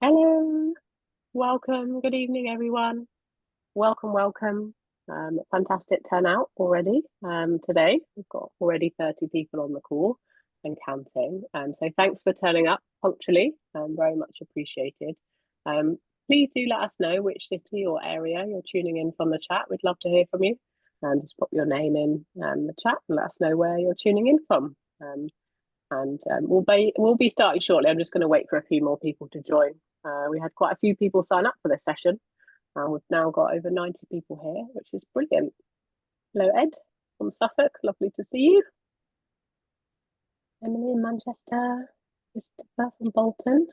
Hello, welcome, good evening, everyone. Welcome, welcome. Fantastic turnout already today. We've got already 30 people on the call and counting. So thanks for turning up punctually, very much appreciated. Um, Please do let us know which city or area you're tuning in from the chat. We'd love to hear from you. And just pop your name in the chat and let us know where you're tuning in from. We'll be starting shortly. I'm just going to wait for a few more people to join. We had quite a few people sign up for this session. We've now got over 90 people here, which is brilliant. Hello, Ed from Suffolk. Lovely to see you. Emily in Manchester. Christopher from Bolton.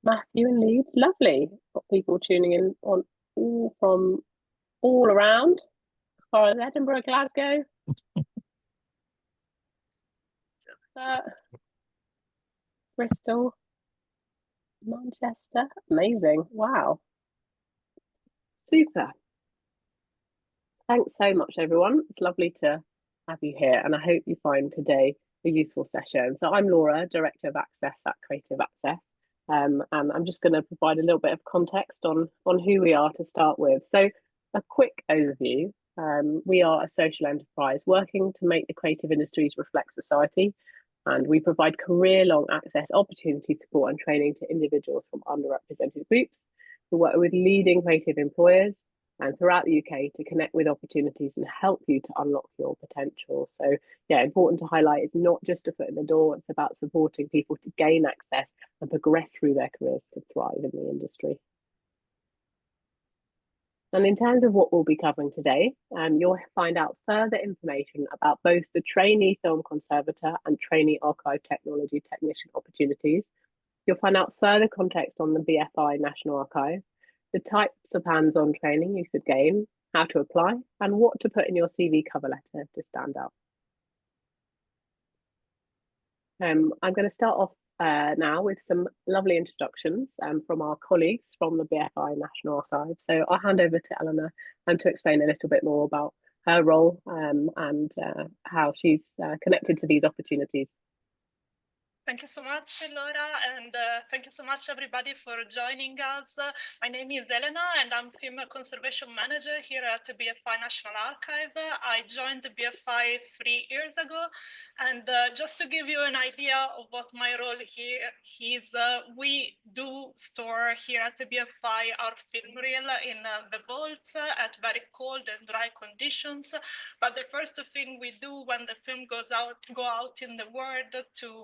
Matthew in Leeds. Lovely. Got people tuning in on from all around, as far as Edinburgh, Glasgow. Bristol, Manchester. Amazing. Wow. Super. Thanks so much, everyone. It's lovely to have you here, and I hope you find today a useful session. So I'm Laura, Director of Access at Creative Access, and I'm just going to provide a little bit of context on who we are to start with. So a quick overview. We are a social enterprise working to make the creative industries reflect society, and we provide career-long access opportunity support and training to individuals from underrepresented groups who work with leading creative employers and throughout the UK to connect with opportunities and help you to unlock your potential. So yeah, important to highlight, it's not just a foot in the door, it's about supporting people to gain access and progress through their careers to thrive in the industry. And in terms of what we'll be covering today, you'll find out further information about both the trainee film conservator and trainee archive technology technician opportunities. You'll find out further context on the BFI National Archive, the types of hands-on training you could gain, how to apply, and what to put in your CV cover letter to stand out. I'm going to start off now with some lovely introductions from our colleagues from the BFI National Archive. So I'll hand over to Eleanor to explain a little bit more about her role and how she's connected to these opportunities. Thank you so much, Laura, and thank you so much, everybody, for joining us. My name is Elena, and I'm Film Conservation Manager here at the BFI National Archive. I joined the BFI 3 years ago, and just to give you an idea of what my role here is, we do store here at the BFI our film reel in the vaults at very cold and dry conditions. But the first thing we do when the film go out in the world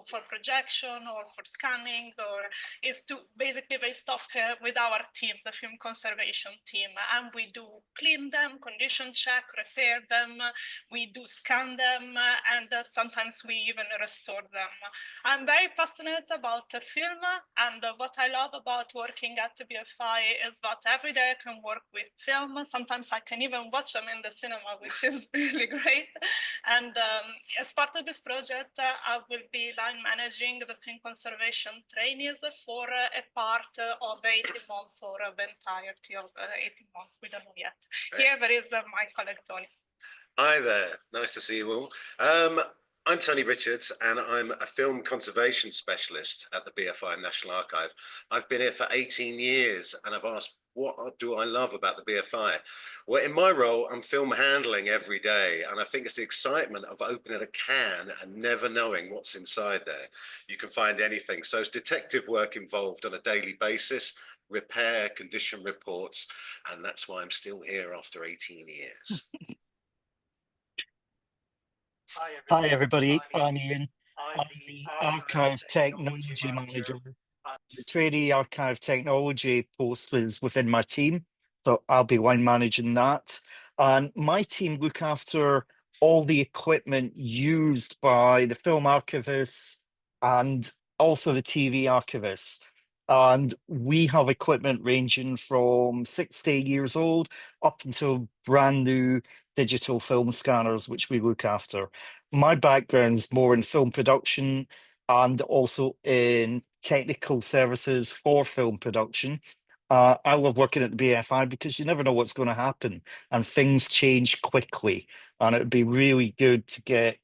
for projection or for scanning, or is to basically they stop with our team, the film conservation team, and we do clean them, condition check, repair them, we do scan them, and sometimes we even restore them. I'm very passionate about the film, and what I love about working at the BFI is that every day I can work with film. Sometimes I can even watch them in the cinema, which is really great. And as part of this project, I will be line managing the film conservation trainees for a part of 18 months or the entirety of 18 months. We don't know yet. Here there is my colleague Tony. Hi there, nice to see you all. I'm Tony Richards, and I'm a film conservation specialist at the BFI National Archive. I've been here for 18 years, and I've asked, what do I love about the BFI? Well, in my role, I'm film handling every day, and I think it's the excitement of opening a can and never knowing what's inside there. You can find anything. So it's detective work involved on a daily basis, repair, condition reports, and that's why I'm still here after 18 years. Hi everybody, I'm Ian. I'm the Archive Technology Manager. The Trainee Archive Technology post is within my team, so I'll be line managing that. And my team look after all the equipment used by the film archivists and also the TV archivists. And we have equipment ranging from 6 to 8 years old up until brand new digital film scanners, which we look after. My background's more in film production and also in technical services for film production. I love working at the BFI because you never know what's going to happen and things change quickly. And it would be really good to get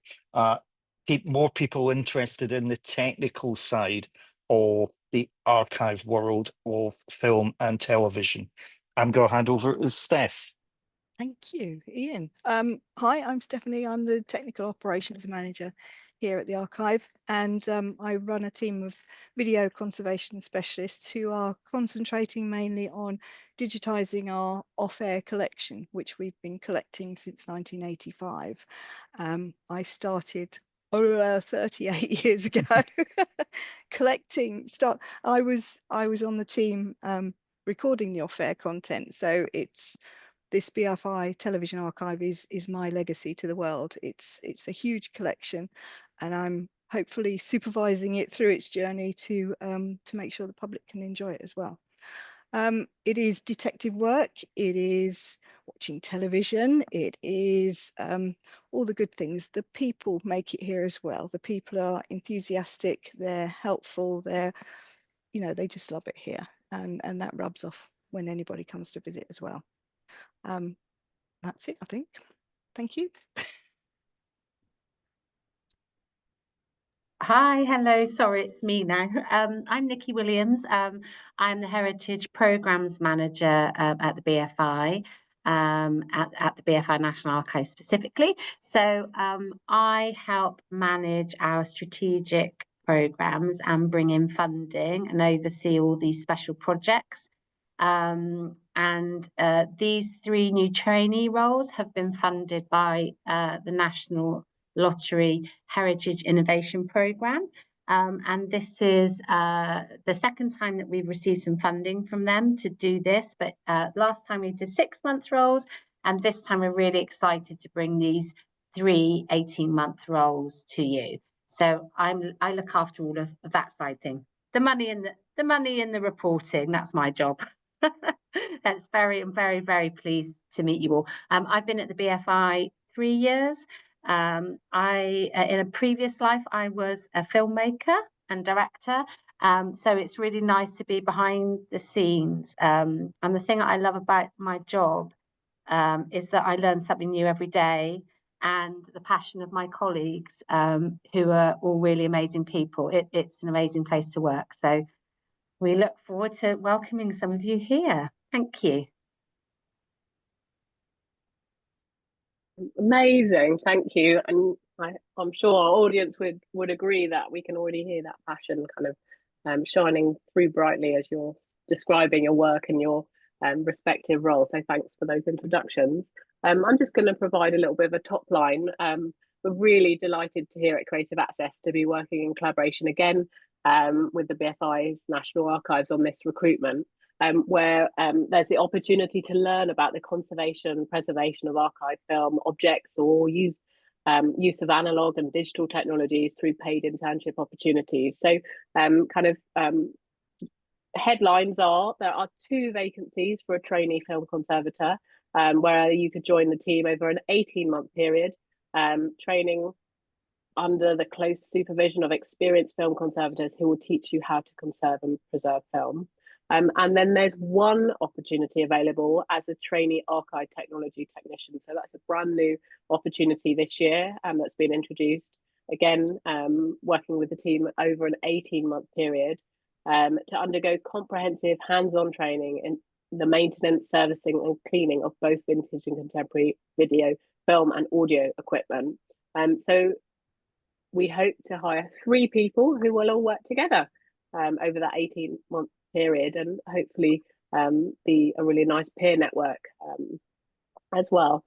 keep more people interested in the technical side of the archive world of film and television. I'm going to hand over to Steph. Thank you, Ian. Hi, I'm Stephanie. I'm the Technical Operations Manager here at the Archive, and I run a team of video conservation specialists who are concentrating mainly on digitising our off-air collection, which we've been collecting since 1985. I started 38 years ago collecting stuff. I was on the team recording the off-air content, so this BFI television archive is my legacy to the world. It's a huge collection, and I'm hopefully supervising it through its journey to make sure the public can enjoy it as well. It is detective work, it is watching television, it is all the good things. The people make it here as well. The people are enthusiastic, they're helpful, they just love it here, and that rubs off when anybody comes to visit as well. That's it, I think. Thank you. Hi, hello, sorry, it's me now. I'm Nikki Williams. I'm the Heritage Programmes Manager at the BFI, at the BFI National Archive specifically. So I help manage our strategic programmes and bring in funding and oversee all these special projects. These 3 new trainee roles have been funded by the National Lottery Heritage Innovation Programme. And this is the second time that we've received some funding from them to do this. But last time we did 6-month roles, and this time we're really excited to bring these 3 18-month roles to you. So I look after all of that side thing. The money and the reporting, that's my job. I'm very, very pleased to meet you all. I've been at the BFI 3 years. In a previous life, I was a filmmaker and director. So it's really nice to be behind the scenes. And the thing I love about my job is that I learn something new every day, and the passion of my colleagues, who are all really amazing people. It's an amazing place to work. So we look forward to welcoming some of you here. Thank you. Amazing, thank you. And I'm sure our audience would agree that we can already hear that passion kind of shining through brightly as you're describing your work and your respective roles. So thanks for those introductions. I'm just going to provide a little bit of a top line. We're really delighted to here at Creative Access to be working in collaboration again with the BFI's National Archives on this recruitment, where there's the opportunity to learn about the conservation, preservation of archive film objects, or use of analogue and digital technologies through paid internship opportunities. So headlines are, there are 2 vacancies for a trainee film conservator, where you could join the team over an 18-month period, training under the close supervision of experienced film conservators who will teach you how to conserve and preserve film. And then there's 1 opportunity available as a trainee archive technology technician. So that's a brand new opportunity this year that's been introduced. Again, working with the team over an 18-month period to undergo comprehensive hands-on training in the maintenance, servicing and cleaning of both vintage and contemporary video, film and audio equipment. So we hope to hire 3 people who will all work together over that 18-month period, and hopefully be a really nice peer network as well.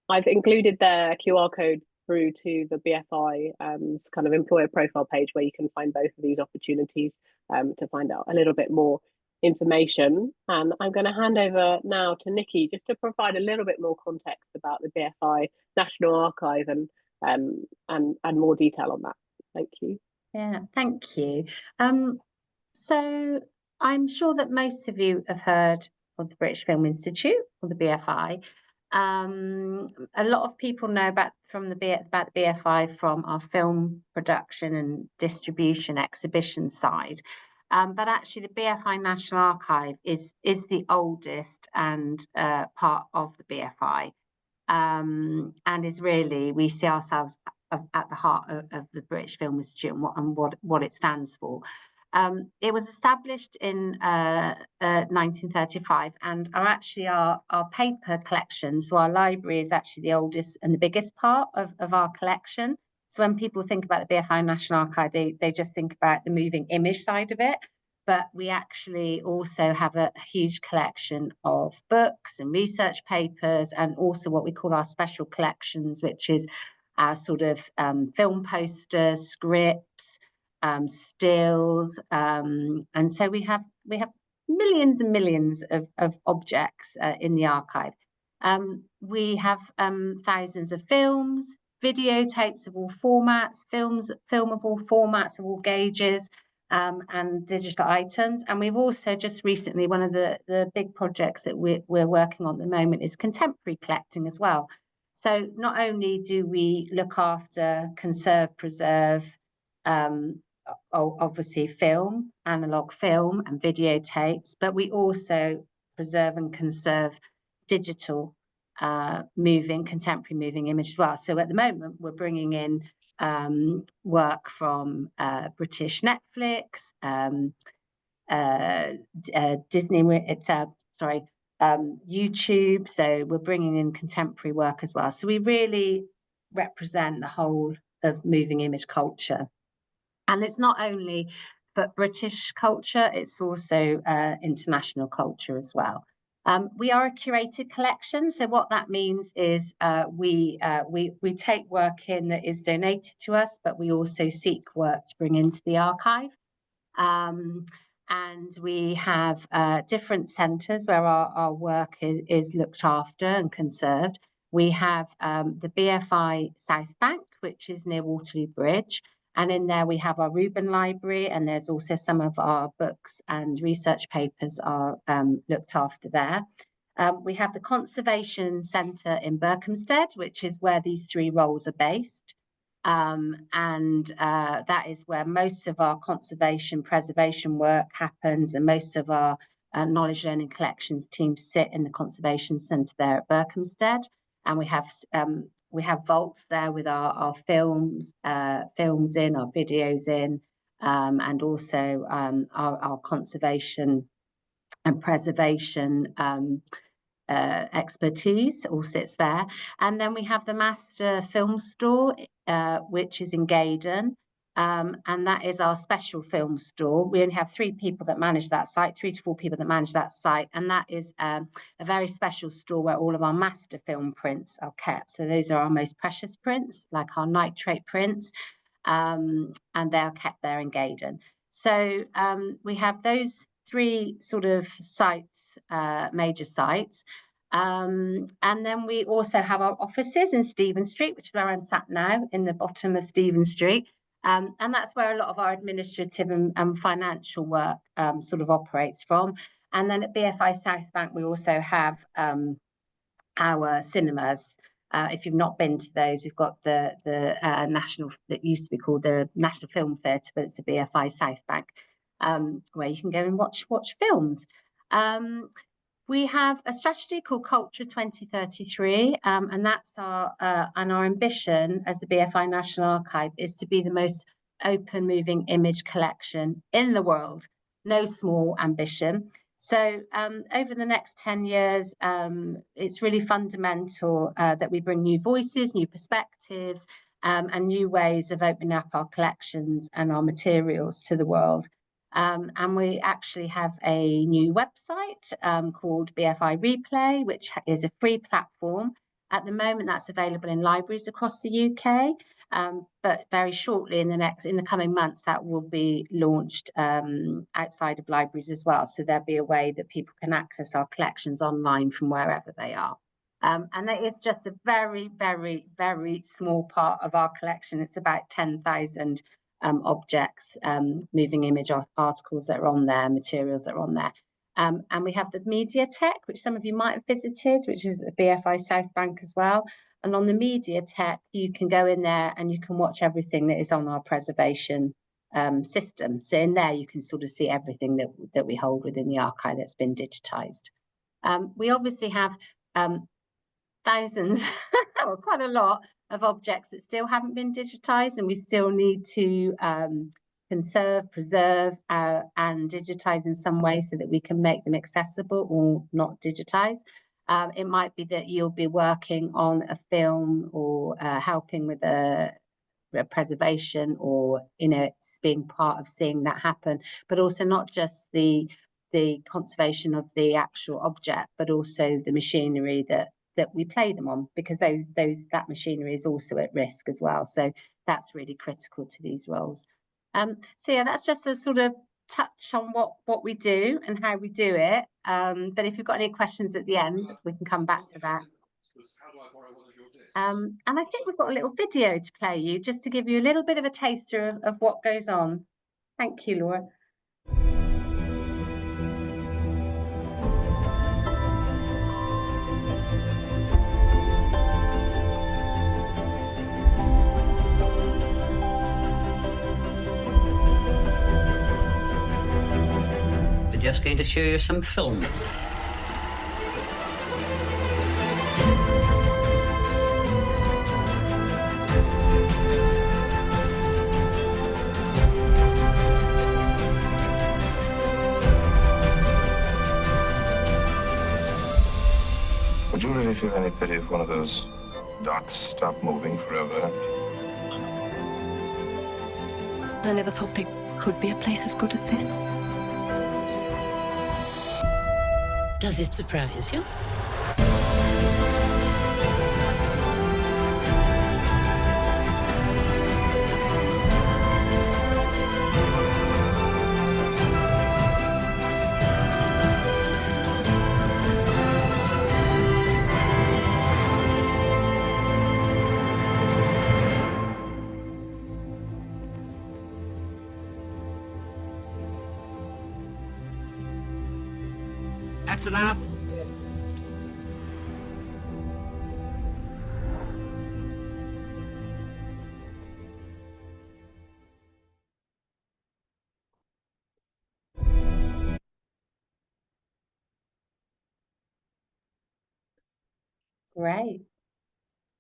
I've included the QR code through to the BFI's kind of employer profile page, where you can find both of these opportunities to find out a little bit more information. And I'm going to hand over now to Nikki just to provide a little bit more context about the BFI National Archive and more detail on that. Thank you. Yeah, thank you. So I'm sure that most of you have heard of the British Film Institute, or the BFI. A lot of people know about the BFI from our film production and distribution exhibition side. But actually the BFI National Archive is the oldest and part of the BFI, and is really, we see ourselves at the heart of the British Film Institute and what it stands for. It was established in 1935, and our paper collection, so our library is actually the oldest and the biggest part of our collection. So when people think about the BFI National Archive, they just think about the moving image side of it. But we actually also have a huge collection of books and research papers, and also what we call our special collections, which is our sort of film posters, scripts, stills, and so we have millions and millions of objects in the archive. We have thousands of films, videotapes of all formats, film of all formats, of all gauges, and digital items. And we've also just recently, one of the big projects that we're working on at the moment is contemporary collecting as well. So not only do we look after, conserve, preserve, obviously film, analog film and videotapes, but we also preserve and conserve digital contemporary moving image as well. So at the moment, we're bringing in work from British Netflix, Disney, YouTube. So we're bringing in contemporary work as well. So we really represent the whole of moving image culture. And it's not only for British culture, it's also international culture as well. We are a curated collection, so what that means is we take work in that is donated to us, but we also seek work to bring into the archive. And we have different centres where our work is looked after and conserved. We have the BFI South Bank, which is near Waterloo Bridge. And in there we have our Reuben Library, and there's also some of our books and research papers are looked after there. We have the Conservation Centre in Berkhamsted, which is where these three roles are based. That is where most of our conservation preservation work happens, and most of our knowledge learning collections teams sit in the Conservation Centre there at Berkhamsted. And we have vaults there with our films in, our videos in, and also our conservation and preservation expertise all sits there. And then we have the Master Film Store, which is in Gaydon, and that is our special film store. We only have 3 people that manage that site, 3 to 4 people that manage that site, and that is a very special store where all of our master film prints are kept. So those are our most precious prints, like our nitrate prints, and they are kept there in Gaydon. So we have those 3 sort of sites, major sites. And then we also have our offices in Stephen Street, which is where I'm sat now, in the bottom of Stephen Street. And that's where a lot of our administrative and financial work sort of operates from. And then at BFI South Bank, we also have our cinemas. If you've not been to those, we've got the national, that used to be called the National Film Theatre, but it's the BFI South Bank, where you can go and watch films. We have a strategy called Culture 2033, and that's our ambition as the BFI National Archive is to be the most open moving image collection in the world. No small ambition. So over the next 10 years, it's really fundamental that we bring new voices, new perspectives, and new ways of opening up our collections and our materials to the world. And we actually have a new website called BFI Replay, which is a free platform. At the moment, that's available in libraries across the UK, but very shortly in the coming months, that will be launched outside of libraries as well. So there'll be a way that people can access our collections online from wherever they are. And that is just a very, very, very small part of our collection. It's about 10,000 objects, moving image articles that are on there, materials that are on there. And we have the Media Tech, which some of you might have visited, which is the BFI South Bank as well. And on the Media Tech, you can go in there and you can watch everything that is on our preservation system. So in there, you can sort of see everything that we hold within the archive that's been digitised. We obviously have thousands, or quite a lot, of objects that still haven't been digitised, and we still need to conserve, preserve, and digitize in some way so that we can make them accessible or not digitize. It might be that you'll be working on a film or helping with a preservation, or it's being part of seeing that happen, but also not just the conservation of the actual object, but also the machinery that we play them on, because that machinery is also at risk as well. So that's really critical to these roles. So yeah, that's just a sort of touch on what we do and how we do it. But if you've got any questions at the end, we can come back to that. And I think we've got a little video to play you, just to give you a little bit of a taster of what goes on. Thank you, Laura. We're just going to show you some film. Would you really feel any pity if one of those dots stopped moving forever? I never thought there could be a place as good as this. Does it surprise you? That's enough. Great.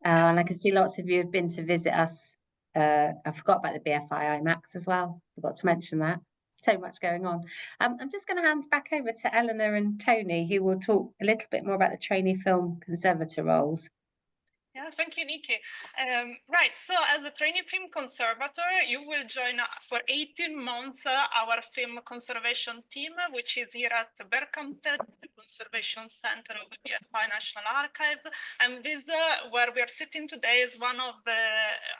And I can see lots of you have been to visit us. I forgot about the BFI IMAX as well. Forgot to mention that. So much going on. I'm just going to hand back over to Eleanor and Tony, who will talk a little bit more about the trainee film conservator roles. Yeah, thank you, Nikki. Right, so as a trainee film conservator, you will join for 18 months our film conservation team, which is here at Berkhamsted, the Conservation Center of the BFI National Archive. And this, where we are sitting today, is one of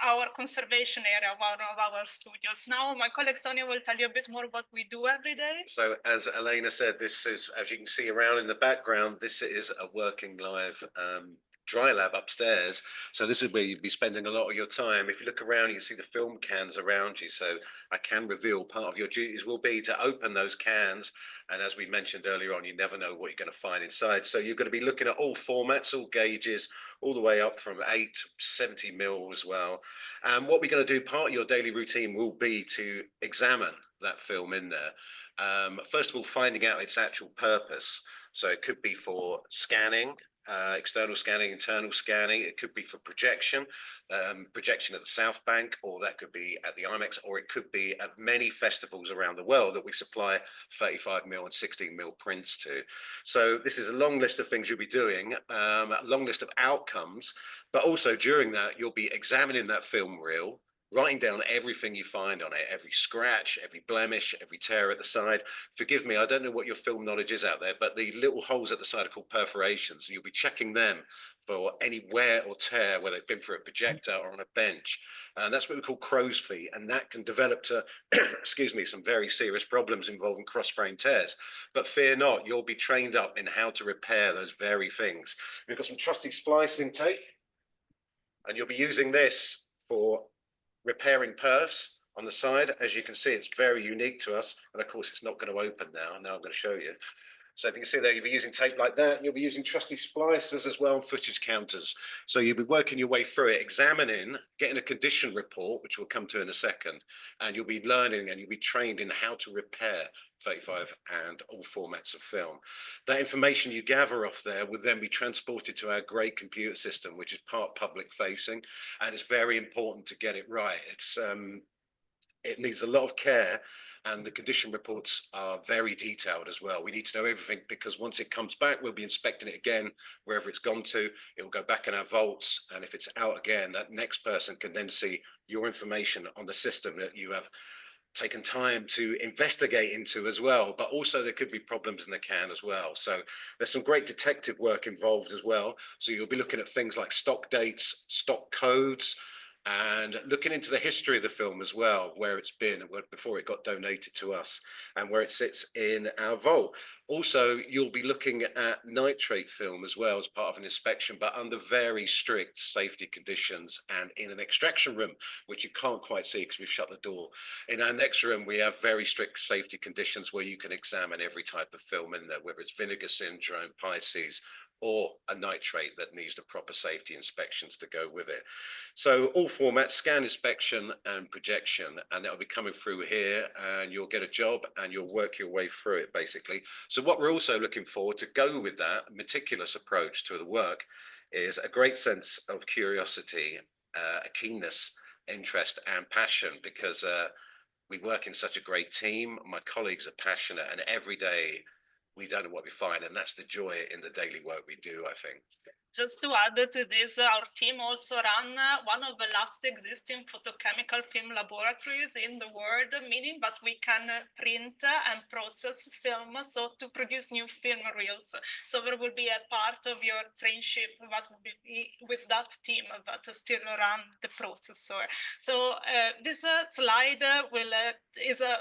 our conservation area, one of our studios. Now, my colleague Tony will tell you a bit more what we do every day. So as Elena said, this is, as you can see around in the background, this is a working live dry lab upstairs. So this is where you'd be spending a lot of your time. If you look around, you can see the film cans around you. So I can reveal part of your duties will be to open those cans. And as we mentioned earlier on, you never know what you're going to find inside. So you're going to be looking at all formats, all gauges, all the way up from 8 to 70 mil as well. And what we're going to do, part of your daily routine will be to examine that film in there. First of all, finding out its actual purpose. So it could be for scanning, external scanning, internal scanning. It could be for projection, projection at the South Bank, or that could be at the IMAX, or it could be at many festivals around the world that we supply 35mm and 16mm prints to. So this is a long list of things you'll be doing, a long list of outcomes, but also during that, you'll be examining that film reel, writing down everything you find on it, every scratch, every blemish, every tear at the side. Forgive me, I don't know what your film knowledge is out there, but the little holes at the side are called perforations. You'll be checking them for any wear or tear, where they've been through a projector or on a bench. And that's what we call crow's feet. And that can develop to, excuse me, some very serious problems involving cross-frame tears. But fear not, you'll be trained up in how to repair those very things. We've got some trusty splicing tape, and you'll be using this for repairing perfs on the side. As you can see, it's very unique to us, and of course it's not going to open now I'm going to show you. So if you can see there, you'll be using tape like that. You'll be using trusty splicers as well, and footage counters. So you'll be working your way through it, examining, getting a condition report, which we'll come to in a second, and you'll be learning and you'll be trained in how to repair 35 and all formats of film. That information you gather off there will then be transported to our great computer system, which is part public facing, and it's very important to get it right. it needs a lot of care, and the condition reports are very detailed as well. We need to know everything, because once it comes back, we'll be inspecting it again, wherever it's gone to. It will go back in our vaults, and if it's out again, that next person can then see your information on the system that you have taken time to investigate into as well. But also there could be problems in the can as well. So there's some great detective work involved as well. So you'll be looking at things like stock dates, stock codes, and looking into the history of the film as well, where it's been before it got donated to us, and where it sits in our vault. Also, you'll be looking at nitrate film as well as part of an inspection, but under very strict safety conditions and in an extraction room, which you can't quite see because we've shut the door. In our next room, we have very strict safety conditions where you can examine every type of film in there, whether it's vinegar syndrome, Pisces, or a nitrate that needs the proper safety inspections to go with it. So all formats, scan, inspection, and projection, and that'll be coming through here, and you'll get a job and you'll work your way through it basically. So what we're also looking for to go with that meticulous approach to the work is a great sense of curiosity, a keenness, interest, and passion, because we work in such a great team. My colleagues are passionate, and every day we don't know what we find, and that's the joy in the daily work we do, I think. Just to add to this, our team also ran one of the last existing photochemical film laboratories in the world, meaning that we can print and process film, so to produce new film reels. So there will be a part of your traineeship that will be with that team that still run the processor. So this slide is a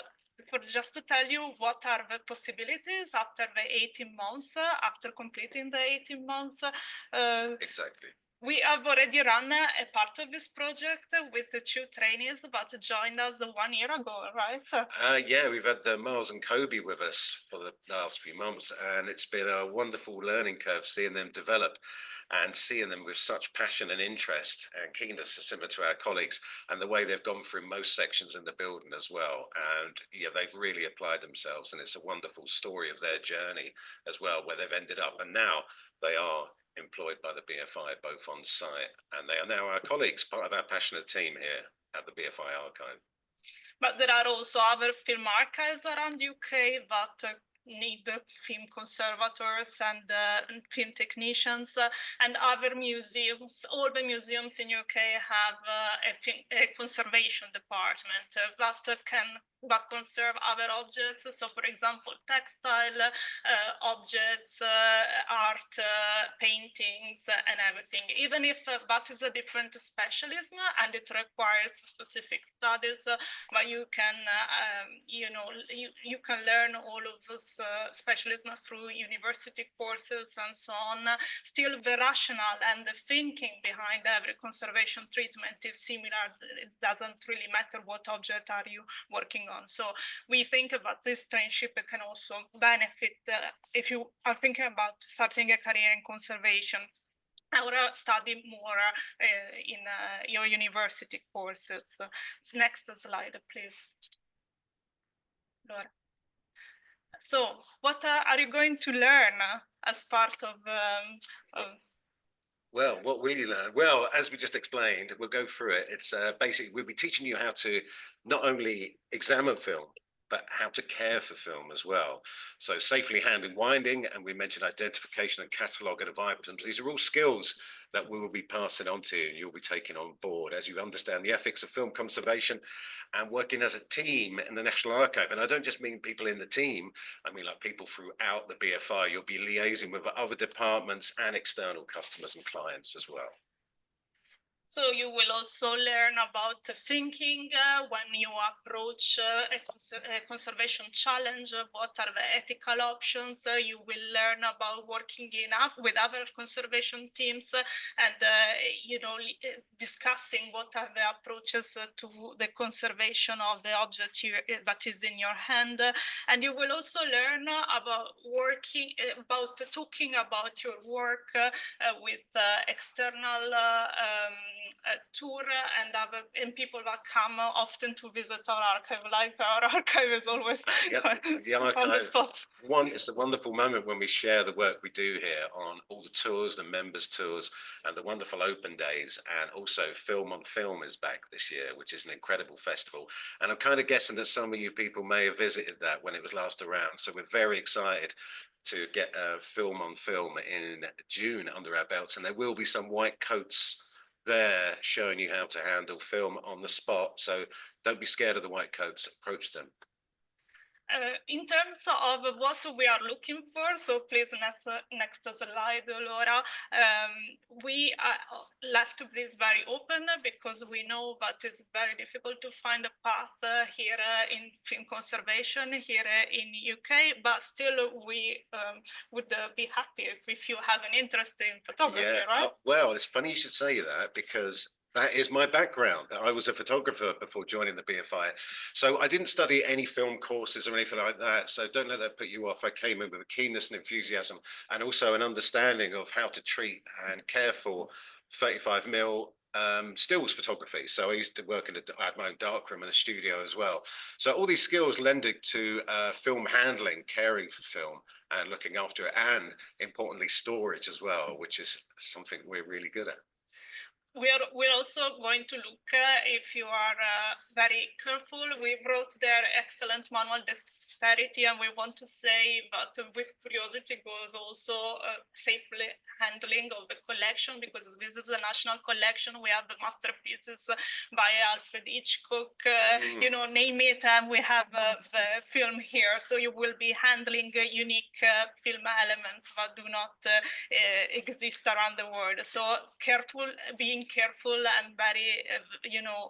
for just to tell you what are the possibilities after the 18 months, after completing the 18 months. Exactly. We have already run a part of this project with the 2 trainees that joined us 1 year ago, right? Yeah, we've had Miles and Kobe with us for the last few months, and it's been a wonderful learning curve seeing them develop and seeing them with such passion and interest and keenness similar to our colleagues, and the way they've gone through most sections in the building as well. And yeah, they've really applied themselves, and it's a wonderful story of their journey as well, where they've ended up, and now they are employed by the BFI both on site, and they are now our colleagues, part of our passionate team here at the BFI Archive. But there are also other film archives around UK that need film conservators and film technicians and other museums. All the museums in UK have a conservation department that conserve other objects. So, for example, textile objects, art, paintings, and everything. Even if that is a different specialism and it requires specific studies, but you can, you can learn all of this specialism through university courses and so on. Still, the rationale and the thinking behind every conservation treatment is similar. It doesn't really matter what object are you working on. So we think about this traineeship can also benefit if you are thinking about starting a career in conservation or study more in your university courses. Next slide, please. Laura. So what are you going to learn as part of Well, what will you learn? Well, as we just explained, we'll go through it. It's basically, we'll be teaching you how to not only examine film, but how to care for film as well. So safely handling winding, and we mentioned identification and cataloguing of items. These are all skills that we will be passing on to you, and you'll be taking on board as you understand the ethics of film conservation and working as a team in the National Archive. And I don't just mean people in the team, I mean like people throughout the BFI. You'll be liaising with other departments and external customers and clients as well. So you will also learn about thinking when you approach a conservation challenge. What are the ethical options? You will learn about working with other conservation teams and discussing what are the approaches to the conservation of the object that is in your hand. And you will also learn about talking about your work with external tour and people that come often to visit our archive. Like our archive is always the archive, on the spot. It's a wonderful moment when we share the work we do here on all the tours, the members tours, and the wonderful open days. And also Film on Film is back this year, which is an incredible festival. And I'm kind of guessing that some of you people may have visited that when it was last around. So we're very excited to get Film on Film in June under our belts. And there will be some white coats there showing you how to handle film on the spot. So don't be scared of the white coats, approach them. In terms of what we are looking for, so please next slide, Laura. We left this very open because we know that it's very difficult to find a path here in film conservation here in UK, but still we would be happy if you have an interest in photography, right? Well, it's funny you should say that because that is my background. I was a photographer before joining the BFI. So I didn't study any film courses or anything like that. So don't let that put you off. I came in with a keenness and enthusiasm and also an understanding of how to treat and care for 35mm stills photography. So I used to work I had my own darkroom and a studio as well. So all these skills lended to film handling, caring for film and looking after it, and importantly, storage as well, which is something we're really good at. We're also going to look, if you are very careful, we wrote their excellent manual dexterity, and we want to say that with curiosity goes also safely handling of the collection, because this is a national collection. We have the masterpieces by Alfred Hitchcock, you know, name it, and we have the film here. So you will be handling unique film elements that do not exist around the world. So being careful and very, you know,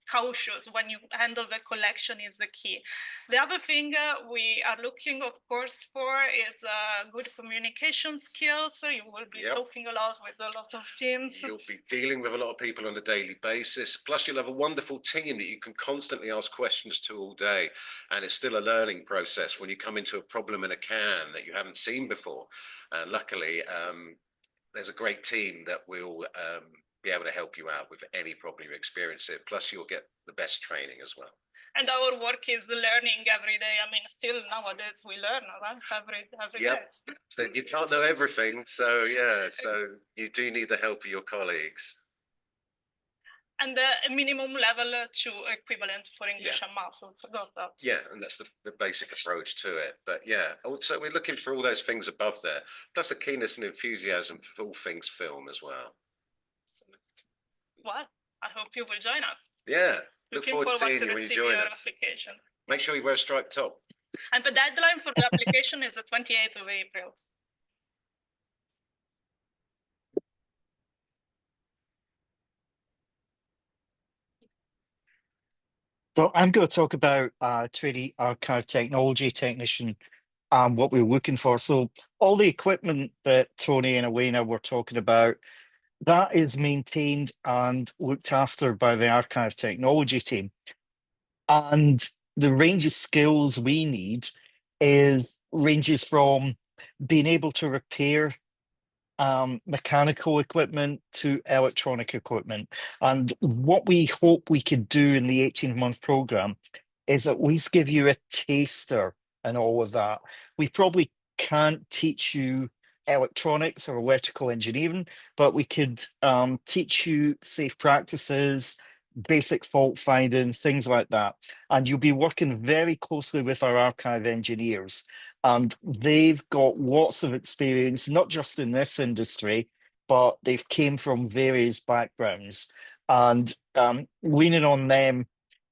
cautious when you handle the collection is the key. The other thing we are looking, of course, for is good communication skills. So you will be talking a lot with a lot of teams. You'll be dealing with a lot of people on a daily basis. Plus, you'll have a wonderful team that you can constantly ask questions to all day. And it's still a learning process when you come into a problem in a can that you haven't seen before. And luckily, there's a great team that will be able to help you out with any problem you experience it. Plus, you'll get the best training as well. And our work is learning every day. I mean, still nowadays we learn, right? Every day. You can't know everything. So, yeah, so you do need the help of your colleagues. And a minimum level 2 equivalent for English and math. I forgot that. Yeah, and that's the basic approach to it. But yeah, also we're looking for all those things above there, plus a keenness and enthusiasm for all things film as well. Well, I hope you will join us. Yeah, look forward to seeing you when you join us. Application. Make sure you wear a striped top. And the deadline for the application is the 28th of April. So I'm going to talk about trainee archive technology technician and what we're looking for. So all the equipment that Tony and Elena were talking about, that is maintained and looked after by the archive technology team. And the range of skills we need ranges from being able to repair mechanical equipment to electronic equipment. And what we hope we could do in the 18-month program is at least give you a taster and all of that. We probably can't teach you electronics or electrical engineering, but we could teach you safe practices, basic fault finding, things like that. And you'll be working very closely with our archive engineers. And they've got lots of experience, not just in this industry, but they've came from various backgrounds. And leaning on them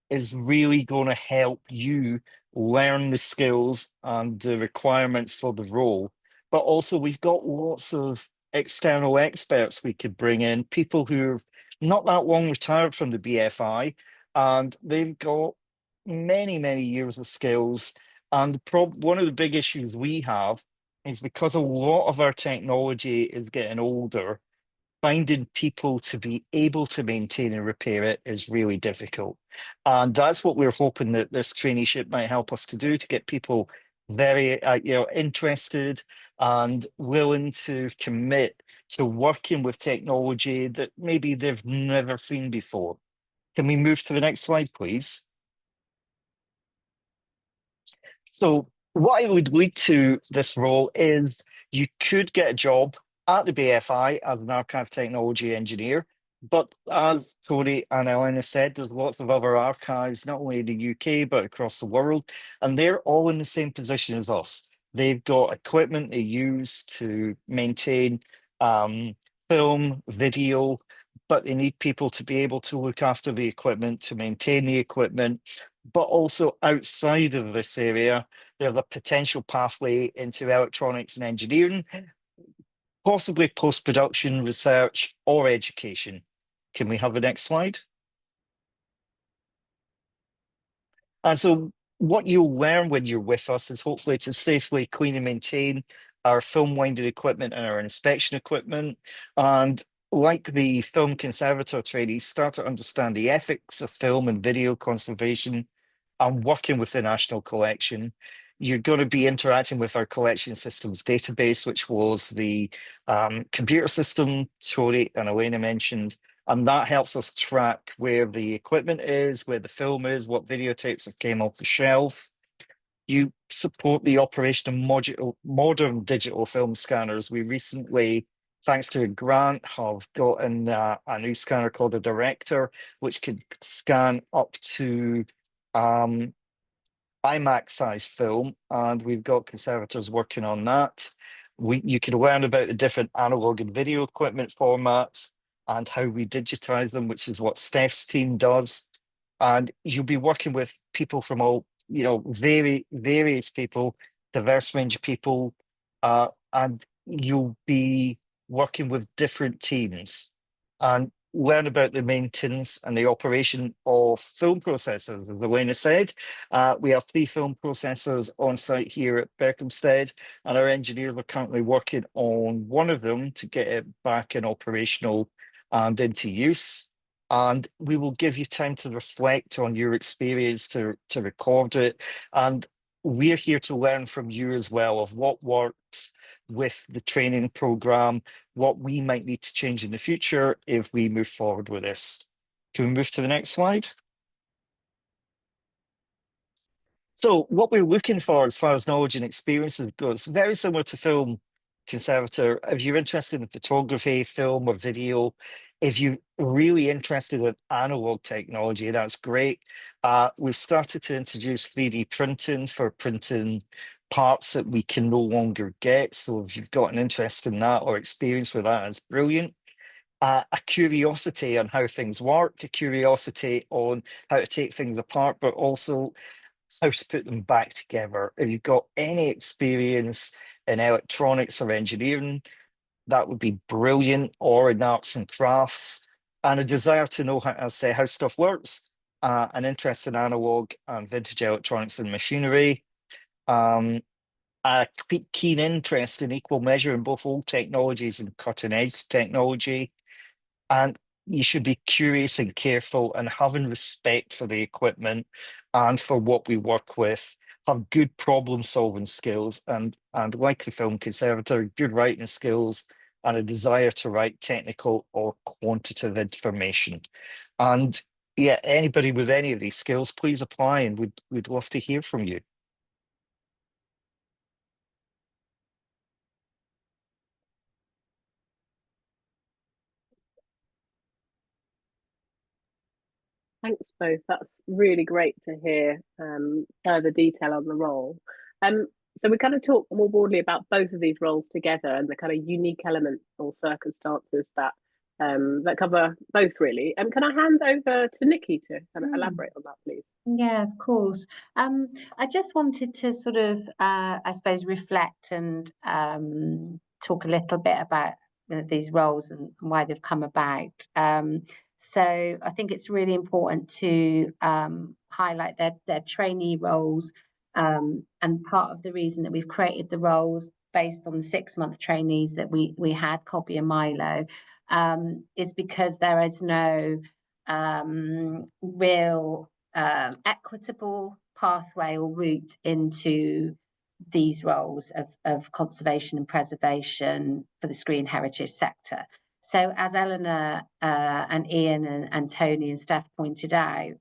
is really going to help you learn the skills and the requirements for the role. But also we've got lots of external experts we could bring in, people who have not that long retired from the BFI, and they've got many, many years of skills. And one of the big issues we have is because a lot of our technology is getting older, finding people to be able to maintain and repair it is really difficult. And that's what we're hoping that this traineeship might help us to do, to get people very interested and willing to commit to working with technology that maybe they've never seen before. Can we move to the next slide, please? So what I would lead to this role is you could get a job at the BFI as an archive technology engineer, but as Tori and Elena said, there's lots of other archives, not only in the UK, but across the world, and they're all in the same position as us. They've got equipment they use to maintain film, video, but they need people to be able to look after the equipment, to maintain the equipment, but also outside of this area, there's a potential pathway into electronics and engineering, possibly post-production, research, or education. Can we have the next slide? And so what you'll learn when you're with us is hopefully to safely clean and maintain our film winding equipment and our inspection equipment. And like the film conservator trainees, start to understand the ethics of film and video conservation and working with the National Collection. You're going to be interacting with our collection systems database, which was the computer system Tori and Elena mentioned. And that helps us track where the equipment is, where the film is, what videotapes have came off the shelf. You support the operation of modern digital film scanners. We recently, thanks to a grant, have gotten a new scanner called a Director, which can scan up to IMAX size film, and we've got conservators working on that. You can learn about the different analog and video equipment formats and how we digitize them, which is what Steph's team does. And you'll be working with people from all, various people, diverse range of people, and you'll be working with different teams and learn about the maintenance and the operation of film processors. As Elena said, we have 3 film processors on site here at Berkhamsted, and our engineers are currently working on one of them to get it back in operational and into use. And we will give you time to reflect on your experience, to record it. And we're here to learn from you as well of what works with the training program, what we might need to change in the future if we move forward with this. Can we move to the next slide? So what we're looking for as far as knowledge and experiences goes, very similar to film conservator. If you're interested in photography, film or video, if you're really interested in analog technology, that's great. We've started to introduce 3D printing for printing parts that we can no longer get. So if you've got an interest in that or experience with that, it's brilliant. A curiosity on how things work, a curiosity on how to take things apart, but also how to put them back together. If you've got any experience in electronics or engineering, that would be brilliant, or in arts and crafts, and a desire to know how stuff works, an interest in analog and vintage electronics and machinery, a keen interest in equal measure in both old technologies and cutting edge technology. And you should be curious and careful and having respect for the equipment and for what we work with, have good problem solving skills, and like the film conservator, good writing skills and a desire to write technical or quantitative information. And yeah, anybody with any of these skills, please apply, and we'd love to hear from you. Thanks both. That's really great to hear further detail on the role. So we kind of talk more broadly about both of these roles together and the kind of unique elements or circumstances that that cover both really. Can I hand over to Nikki to kind of elaborate on that, please? Yeah, of course. I just wanted to sort of, I suppose, reflect and talk a little bit about these roles and why they've come about. So I think it's really important to highlight their trainee roles, and part of the reason that we've created the roles based on the 6-month trainees that we had, Cobby and Milo, is because there is no real equitable pathway or route into these roles of conservation and preservation for the screen heritage sector. So as Eleanor and Ian and Tony and Steph pointed out,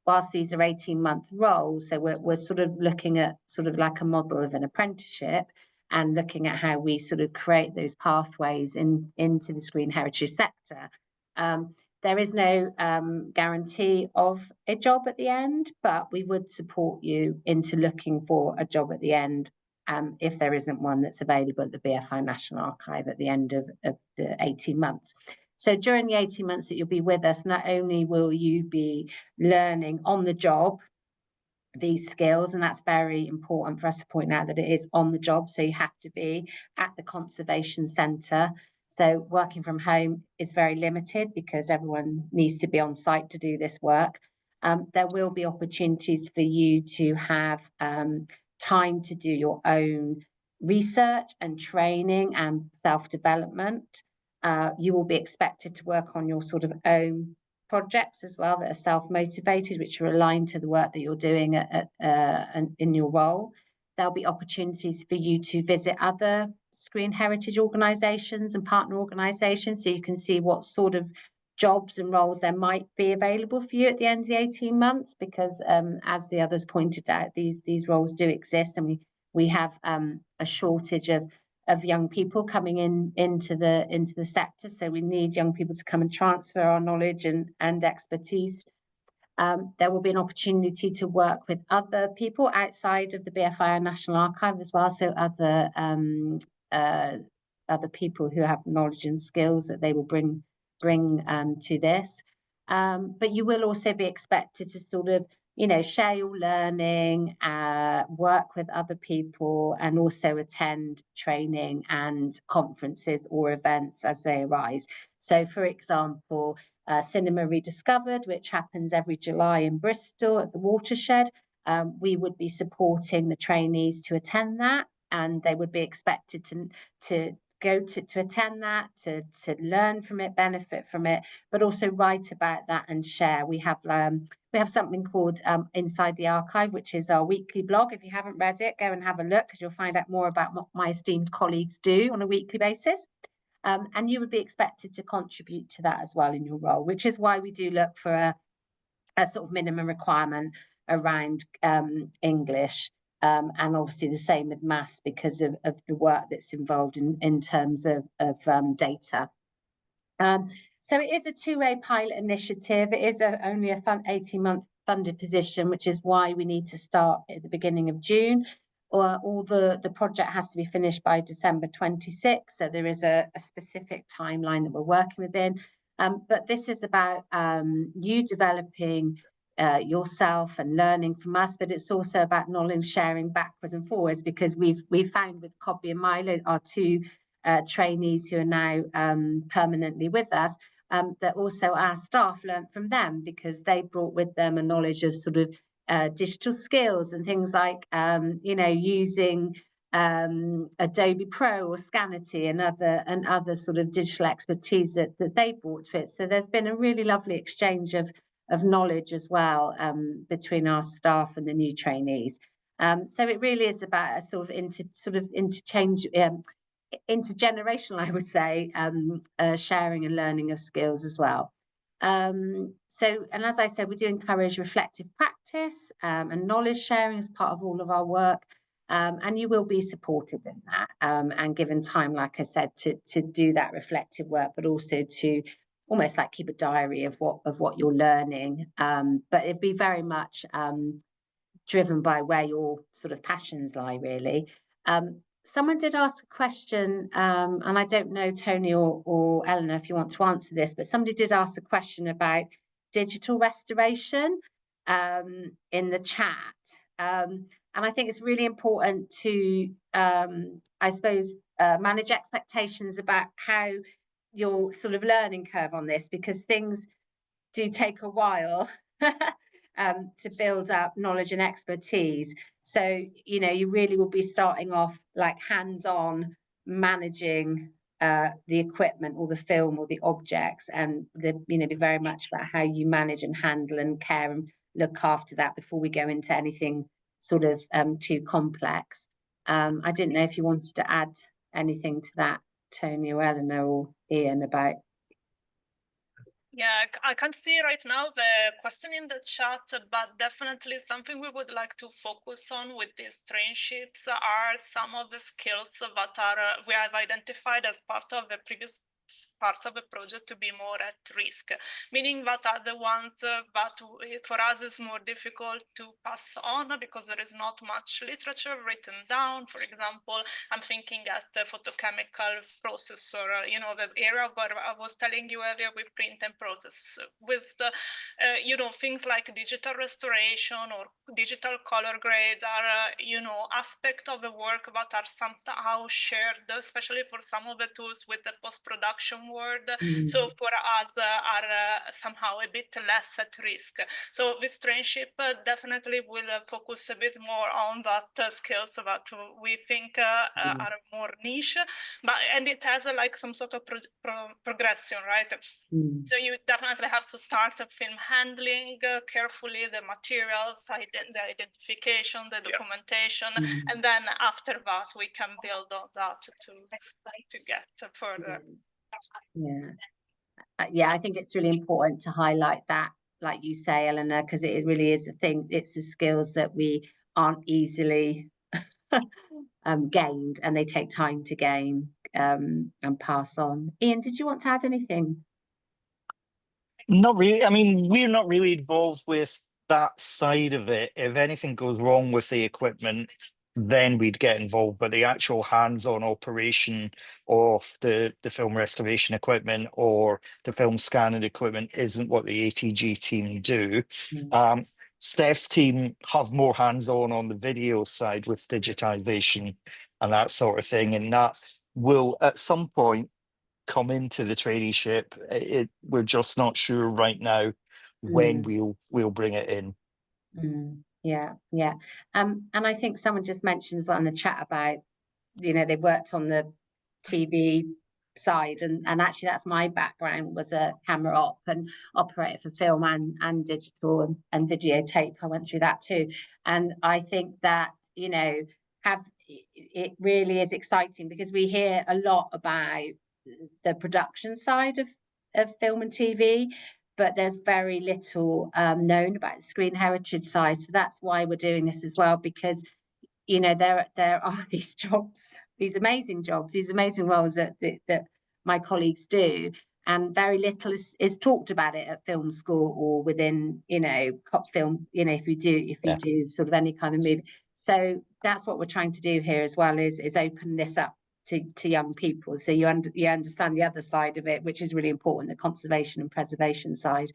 whilst these are 18-month roles, so we're sort of looking at sort of like a model of an apprenticeship and looking at how we sort of create those pathways into the screen heritage sector. There is no guarantee of a job at the end, but we would support you into looking for a job at the end if there isn't one that's available at the BFI National Archive at the end of the 18 months. So during the 18 months that you'll be with us, not only will you be learning on the job these skills, and that's very important for us to point out that it is on the job, so you have to be at the conservation centre. So working from home is very limited because everyone needs to be on site to do this work. There will be opportunities for you to have time to do your own research and training and self-development. You will be expected to work on your sort of own projects as well that are self-motivated, which are aligned to the work that you're doing in your role. There'll be opportunities for you to visit other screen heritage organisations and partner organisations, so you can see what sort of jobs and roles there might be available for you at the end of the 18 months, because as the others pointed out, these roles do exist, and we have a shortage of young people coming into the sector, so we need young people to come and transfer our knowledge and expertise. There will be an opportunity to work with other people outside of the BFI National Archive as well, so other people who have knowledge and skills that they will bring to this. But you will also be expected to sort of, you know, share your learning, work with other people, and also attend training and conferences or events as they arise. So, for example, Cinema Rediscovered, which happens every July in Bristol at the Watershed, we would be supporting the trainees to attend that, and they would be expected to go to attend that, to learn from it, benefit from it, but also write about that and share. We have something called Inside the Archive, which is our weekly blog. If you haven't read it, go and have a look, because you'll find out more about what my esteemed colleagues do on a weekly basis. And you would be expected to contribute to that as well in your role, which is why we do look for a sort of minimum requirement around English. And obviously the same with maths, because of the work that's involved in terms of data. So it is a two-way pilot initiative. It is only a 18-month funded position, which is why we need to start at the beginning of June. All the project has to be finished by December 26. So there is a specific timeline that we're working within. But this is about you developing yourself and learning from us, but it's also about knowledge sharing backwards and forwards, because we've found with Cobby and Milo, our two trainees who are now permanently with us, that also our staff learned from them, because they brought with them a knowledge of sort of digital skills and things like you know, using Adobe Pro or Scanity and other sort of digital expertise that they brought to it. So there's been a really lovely exchange of knowledge as well between our staff and the new trainees. So it really is about a sort of interchange, intergenerational, I would say, sharing and learning of skills as well. So, and as I said, we do encourage reflective practice and knowledge sharing as part of all of our work. And you will be supported in that and given time, like I said, to do that reflective work, but also to almost like keep a diary of what you're learning. But it'd be very much driven by where your sort of passions lie, really. Someone did ask a question, and I don't know, Tony or Eleanor, if you want to answer this, but somebody did ask a question about digital restoration in the chat. And I think it's really important to, I suppose, manage expectations about how your sort of learning curve on this, because things do take a while to build up knowledge and expertise. So, you know, you really will be starting off like hands-on managing the equipment or the film or the objects, and be very much about how you manage and handle and care and look after that before we go into anything sort of too complex. I didn't know if you wanted to add anything to that, Tony or Eleanor or Ian, about. Yeah, I can't see right now the question in the chat, but definitely something we would like to focus on with these traineeships are some of the skills that are we have identified as part of the previous part of the project to be more at risk, meaning that are the ones that for us is more difficult to pass on because there is not much literature written down. For example, I'm thinking at the photochemical processor, the area where I was telling you earlier with print and process, with the, things like digital restoration or digital color grade are, aspect of the work that are somehow shared, especially for some of the tools with the post-production world. So for us are somehow a bit less at risk. So this traineeship definitely will focus a bit more on that skills that we think are more niche, and it has like some sort of progression, right? So you definitely have to start film handling carefully the materials, the identification, the documentation, and then after that we can build on that to get further. Yeah, I think it's really important to highlight that, like you say, Eleanor, because it really is a thing. It's the skills that we aren't easily gained, and they take time to gain and pass on. Ian, did you want to add anything? Not really. I mean, we're not really involved with that side of it. If anything goes wrong with the equipment, then we'd get involved. But the actual hands-on operation of the film restoration equipment or the film scanning equipment isn't what the ATG team do. Steph's team have more hands-on on the video side with digitization and that sort of thing, and that will at some point come into the traineeship. We're just not sure right now when we'll bring it in. Yeah. And I think someone just mentioned as well in the chat about, they worked on the TV side, and actually that's my background, was a camera op and operator for film and digital and videotape. I went through that too, and I think that it really is exciting because we hear a lot about the production side of film and TV, but there's very little known about the screen heritage side. So that's why we're doing this as well, because there are these jobs, these amazing jobs, these amazing roles that my colleagues do, and very little is talked about it at film school or within cop film, if you do sort of any kind of movie. So that's what we're trying to do here as well, is open this up to young people, so you understand the other side of it, which is really important, the conservation and preservation side.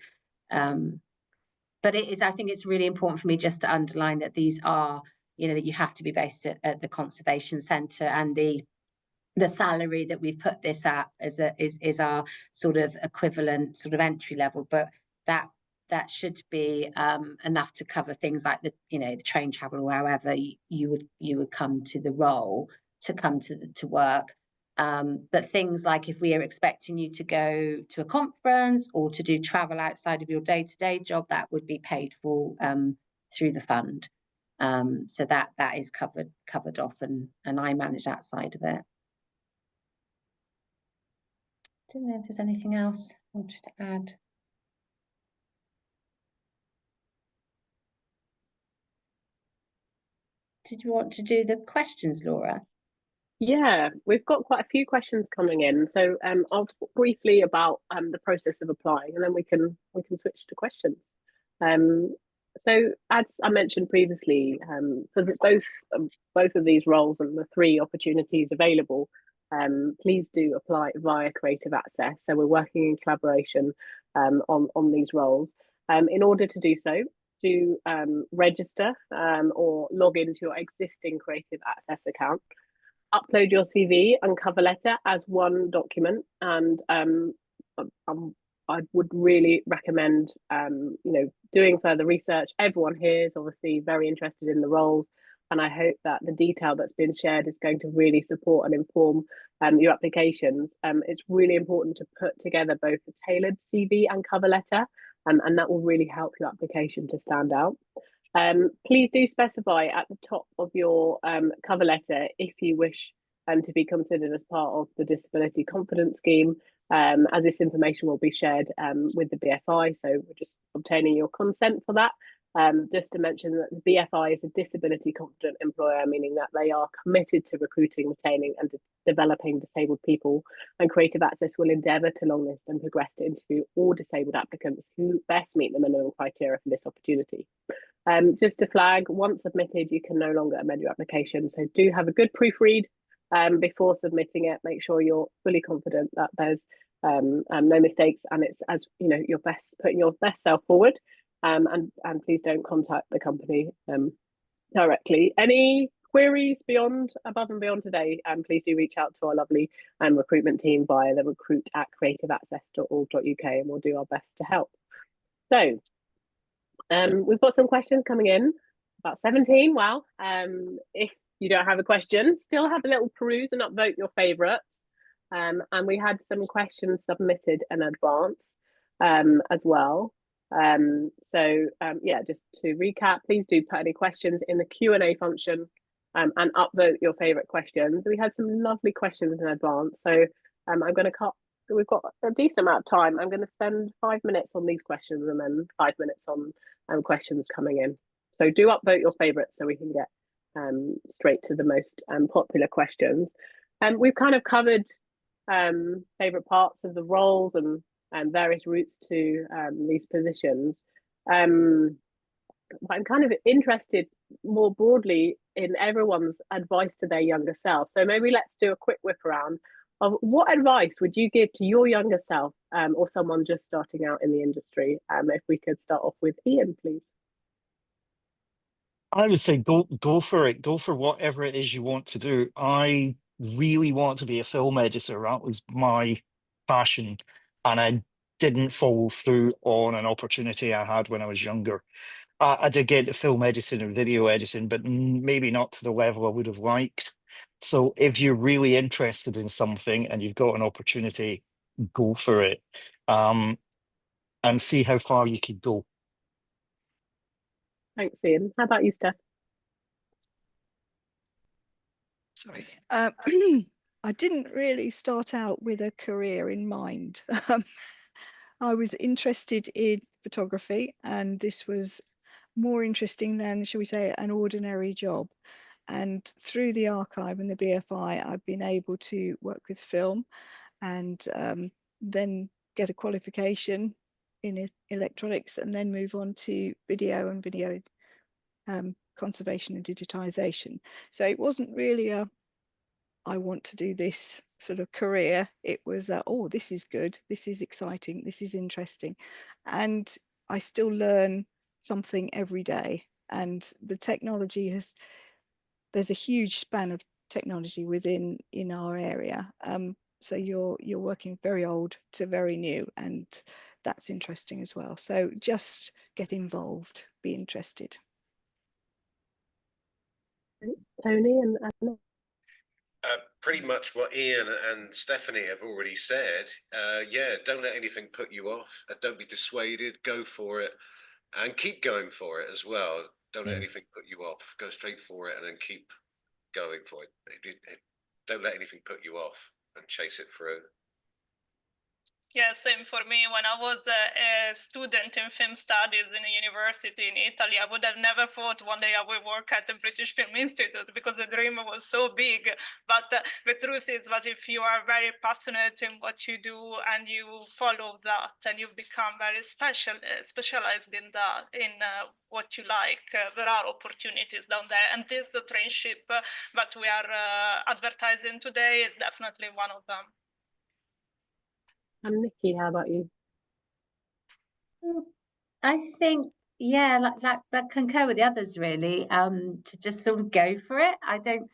But I think it's really important for me just to underline that these are, that you have to be based at the conservation centre, and the salary that we've put this at is our sort of equivalent sort of entry level, but that should be enough to cover things like the train travel or however you would come to the role, to come to work. But things like if we are expecting you to go to a conference or to do travel outside of your day-to-day job, that would be paid for through the fund. So that is covered off, and I manage that side of it. I don't know if there's anything else I wanted to add. Did you want to do the questions, Laura? Yeah, we've got quite a few questions coming in. So I'll talk briefly about the process of applying, and then we can switch to questions. So as I mentioned previously, for both of these roles and the 3 opportunities available, please do apply via Creative Access. So we're working in collaboration on these roles. In order to do so, do register or log into your existing Creative Access account. Upload your CV and cover letter as one document, and I would really recommend doing further research. Everyone here is obviously very interested in the roles, and I hope that the detail that's been shared is going to really support and inform your applications. It's really important to put together both a tailored CV and cover letter, and that will really help your application to stand out. Please do specify at the top of your cover letter if you wish to be considered as part of the Disability Confidence Scheme, as this information will be shared with the BFI. So we're just obtaining your consent for that. Just to mention that the BFI is a disability confident employer, meaning that they are committed to recruiting, retaining and developing disabled people, and Creative Access will endeavour to longlist and progress to interview all disabled applicants who best meet the minimum criteria for this opportunity. Just to flag, once submitted, you can no longer amend your application. So do have a good proofread before submitting it. Make sure you're fully confident that there's no mistakes, and it's, as you know, your best, putting your best self forward. And please don't contact the company directly. Any queries above and beyond today, please do reach out to our lovely recruitment team via the recruit@creativeaccess.org.uk, and we'll do our best to help. So we've got some questions coming in, about 17. Wow. If you don't have a question, still have a little peruse and upvote your favourites. And we had some questions submitted in advance as well. Yeah, just to recap, please do put any questions in the Q&A function and upvote your favourite questions. We had some lovely questions in advance, so I'm going to cut. We've got a decent amount of time. I'm going to spend 5 minutes on these questions and then 5 minutes on questions coming in. So do upvote your favourites so we can get straight to the most popular questions. We've kind of covered favourite parts of the roles and various routes to these positions. I'm kind of interested more broadly in everyone's advice to their younger self. So maybe let's do a quick whip around of what advice would you give to your younger self or someone just starting out in the industry? If we could start off with Ian, please. I would say go for it. Go for whatever it is you want to do. I really want to be a film editor. That was my passion, and I didn't follow through on an opportunity I had when I was younger. I did get into film editing and video editing, but maybe not to the level I would have liked. So if you're really interested in something and you've got an opportunity, go for it, and see how far you could go. Thanks, Ian. How about you, Steph? Sorry. I didn't really start out with a career in mind. I was interested in photography, and this was more interesting than, shall we say, an ordinary job. And through the archive and the BFI, I've been able to work with film and then get a qualification in electronics, and then move on to video and video conservation and digitization. So it wasn't really I want to do this sort of career. It was oh, this is good, this is exciting, this is interesting, and I still learn something every day. And the technology there's a huge span of technology in our area. So you're working very old to very new, and that's interesting as well. So just get involved, be interested. Tony and Anna. Pretty much what Ian and Stephanie have already said. Yeah, don't let anything put you off. Don't be dissuaded. Go for it, and keep going for it as well. Don't let anything put you off. Go straight for it, and then keep going for it. Don't let anything put you off, and chase it through. Yeah, same for me. When I was a student in film studies in a university in Italy, I would have never thought one day I would work at the British Film Institute, because the dream was so big. But the truth is that if you are very passionate in what you do and you follow that, and you become very specialized in that, in what you like, there are opportunities down there. And this traineeship that we are advertising today is definitely one of them. And Nikki, how about you? I think, yeah, like concur with the others really. To just sort of go for it. I don't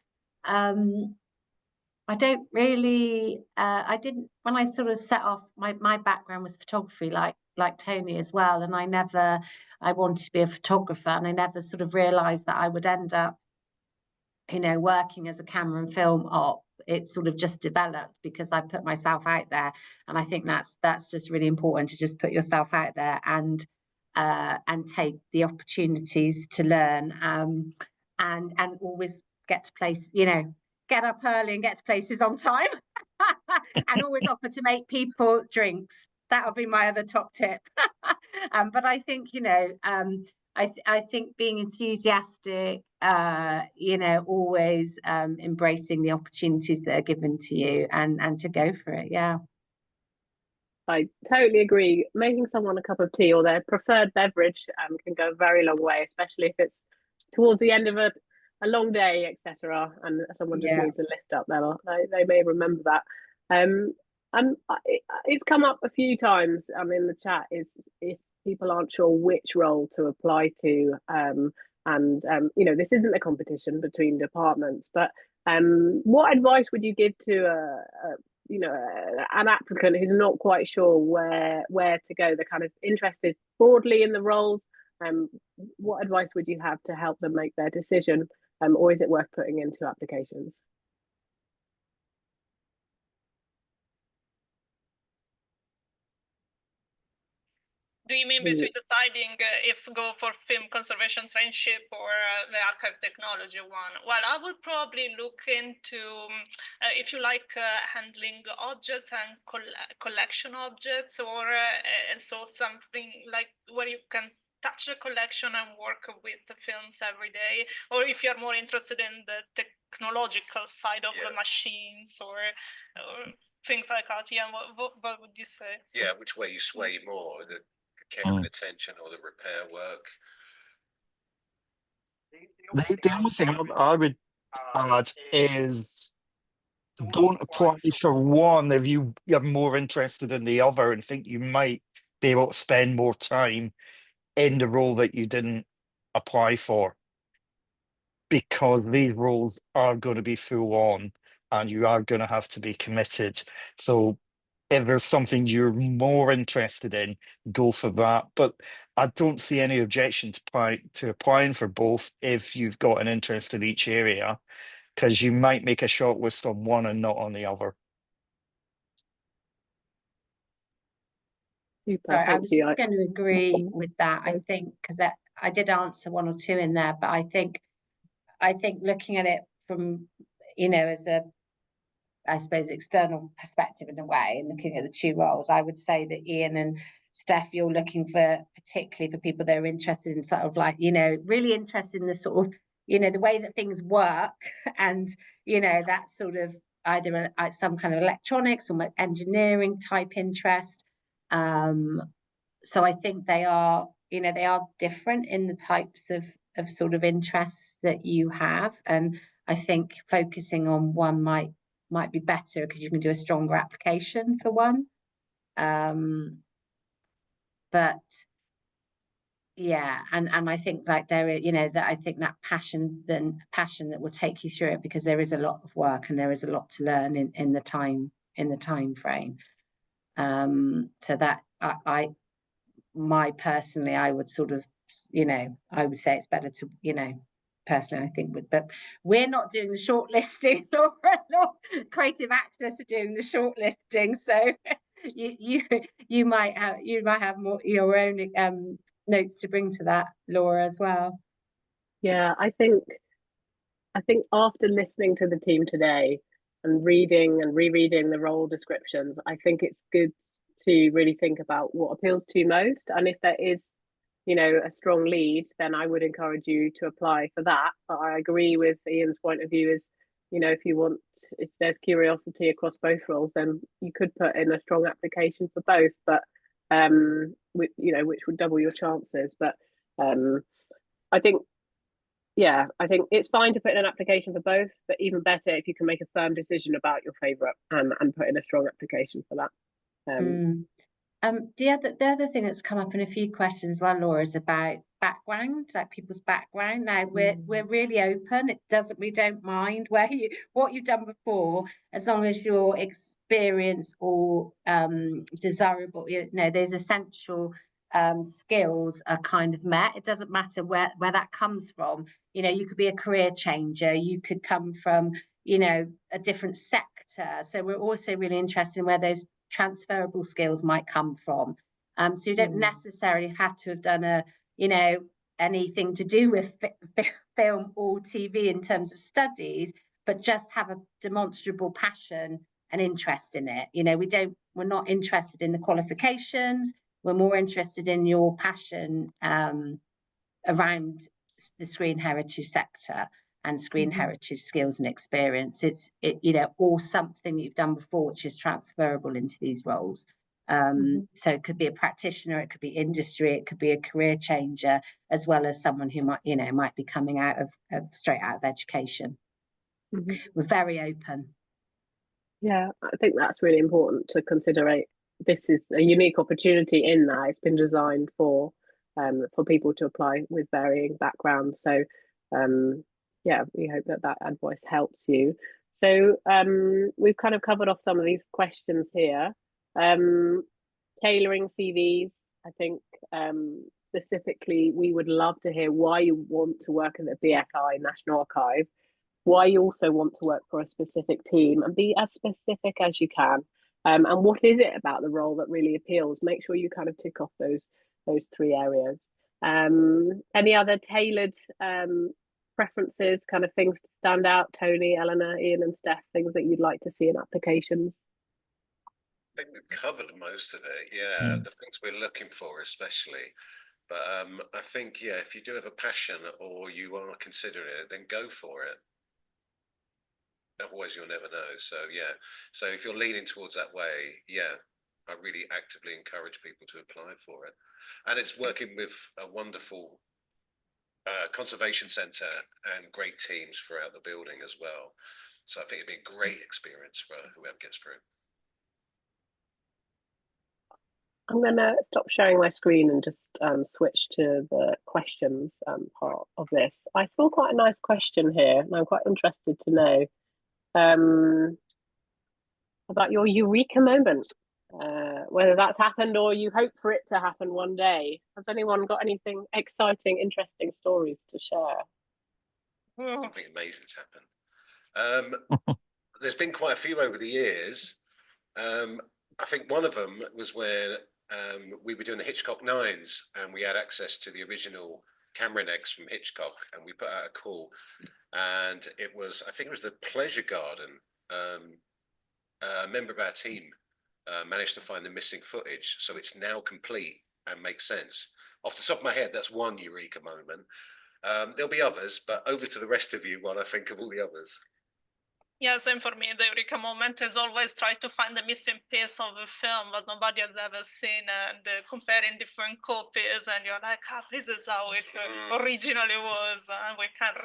really. I didn't, when I sort of set off. My background was photography, like Tony as well, and I wanted to be a photographer, and I never sort of realised that I would end up, working as a camera and film op. It sort of just developed because I put myself out there, and I think that's just really important, to just put yourself out there and and take the opportunities to learn, and always get to get up early and get to places on time, and always offer to make people drinks. That would be my other top tip. But I think, I think being enthusiastic, always embracing the opportunities that are given to you, and to go for it. Yeah. I totally agree. Making someone a cup of tea or their preferred beverage can go a very long way, especially if it's towards the end of a long day, etc. And someone just needs a lift up. They may remember that. And it's come up a few times in the chat, is if people aren't sure which role to apply to, this isn't a competition between departments, but what advice would you give to an applicant who's not quite sure where to go? They're kind of interested broadly in the roles. What advice would you have to help them make their decision, or is it worth putting into applications? Do you mean between deciding if go for film conservation traineeship or the archive technology one? Well, I would probably look into if you like handling objects and collection objects, or so something like where you can touch the collection and work with the films every day, or if you're more interested in the technological side of the machines or things like that. Yeah, what would you say? Yeah, which way you sway more, the care and attention or the repair work? The only thing I would add is don't apply for one if you're more interested in the other and think you might be able to spend more time in the role that you didn't apply for, because these roles are going to be full on and you are going to have to be committed. So if there's something you're more interested in, go for that. But I don't see any objection to applying for both if you've got an interest in each area, because you might make a shortlist on one and not on the other. Super, Sorry, I was you. just going to agree with that. I think because I did answer one or two in there, but I think looking at it from as a, I suppose, external perspective in a way, and looking at the two roles, I would say that Ian and Steph, you're looking for, particularly for people that are interested in sort of like, really interested in the sort of, the way that things work, and, that sort of either some kind of electronics or engineering type interest. So I think they are different in the types of sort of interests that you have. And I think focusing on one might be better because you can do a stronger application for one. But yeah, and I think like there is, that I think that passion that will take you through it, because there is a lot of work and there is a lot to learn in the time frame. So that personally, I would sort of, I would say it's better to, personally, I think but we're not doing the shortlisting. Laura, Creative Access are doing the shortlisting, so you might have more your own notes to bring to that, Laura, as well. Yeah, I think after listening to the team today and reading and rereading the role descriptions, I think it's good to really think about what appeals to you most. And if there is, a strong lead, then I would encourage you to apply for that. But I agree with Ian's point of view is, if there's curiosity across both roles, then you could put in a strong application for both, but which would double your chances. But I think it's fine to put in an application for both, but even better if you can make a firm decision about your favourite and put in a strong application for that. The other thing that's come up in a few questions, well, Laura, is about background, like people's background. Now we're really open. We don't mind what you've done before, as long as your experience or desirable, those essential skills are kind of met. It doesn't matter where that comes from. You could be a career changer. You could come from, a different sector. So we're also really interested in where those transferable skills might come from. So you don't necessarily have to have done a, you know, anything to do with film or TV in terms of studies, but just have a demonstrable passion and interest in it. You know, we're not interested in the qualifications. We're more interested in your passion around the screen heritage sector and screen heritage skills and experience. You know, or something you've done before which is transferable into these roles. So it could be a practitioner, it could be industry, it could be a career changer, as well as someone who might be coming out of straight out of education. We're very open. Yeah, I think that's really important to consider. This is a unique opportunity in that it's been designed for people to apply with varying backgrounds. So yeah, we hope that advice helps you. So we've kind of covered off some of these questions here. Tailoring CVs, I think specifically we would love to hear why you want to work in the BFI National Archive, why you also want to work for a specific team, and be as specific as you can. And what is it about the role that really appeals? Make sure you kind of tick off those three areas. Any other tailored preferences, kind of things to stand out? Tony, Eleanor, Ian and Steph, things that you'd like to see in applications? I think we've covered most of it. Yeah, the things we're looking for especially. But I think, yeah, if you do have a passion or you are considering it, then go for it. Otherwise, you'll never know. So, yeah. So if you're leaning towards that way, yeah, I really actively encourage people to apply for it. And it's working with a wonderful conservation centre and great teams throughout the building as well. So I think it'd be a great experience for whoever gets through. I'm going to stop sharing my screen and just switch to the questions part of this. I saw quite a nice question here, and I'm quite interested to know about your eureka moment, whether that's happened or you hope for it to happen one day. Has anyone got anything exciting, interesting stories to share? Something amazing's happened. There's been quite a few over the years. I think one of them was when we were doing the Hitchcock Nines and we had access to the original camera necks from Hitchcock, and we put out a call, and it was, I think it was the Pleasure Garden. A member of our team managed to find the missing footage, so it's now complete and makes sense. Off the top of my head, that's one eureka moment. There'll be others, but over to the rest of you while I think of all the others. Yeah, same for me. The eureka moment is always try to find the missing piece of a film that nobody has ever seen, and comparing different copies, and you're like, this is how it originally was, and we can,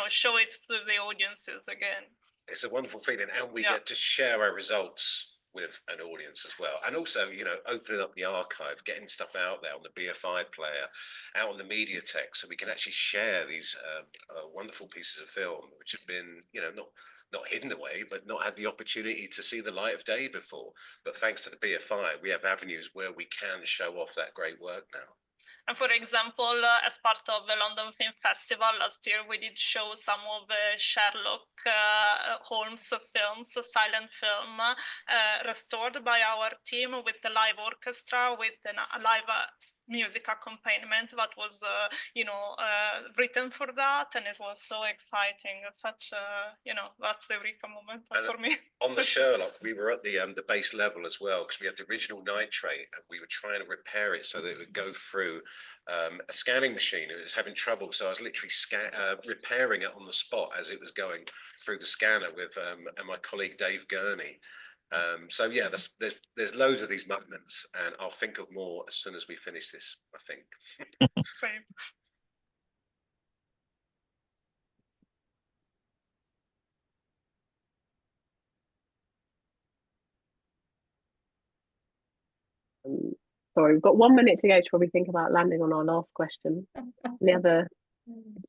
show it to the audiences again. It's a wonderful feeling, and we get to share our results with an audience as well. And also, opening up the archive, getting stuff out there on the BFI player, out on the Mediatek, so we can actually share these wonderful pieces of film, which have been, not hidden away, but not had the opportunity to see the light of day before. But thanks to the BFI, we have avenues where we can show off that great work now. And for example, as part of the London Film Festival last year, we did show some of Sherlock Holmes films, silent film, restored by our team with the live orchestra, with a live music accompaniment that was, written for that, and it was so exciting. Such, that's the eureka moment for me. On the Sherlock, we were at the base level as well, because we had the original nitrate, and we were trying to repair it so that it would go through a scanning machine. It was having trouble, so I was literally repairing it on the spot as it was going through the scanner with and my colleague Dave Gurney. So yeah, there's loads of these moments, and I'll think of more as soon as we finish this, I think. Same. Sorry, we've got 1 minute to go to probably think about landing on our last question. Any other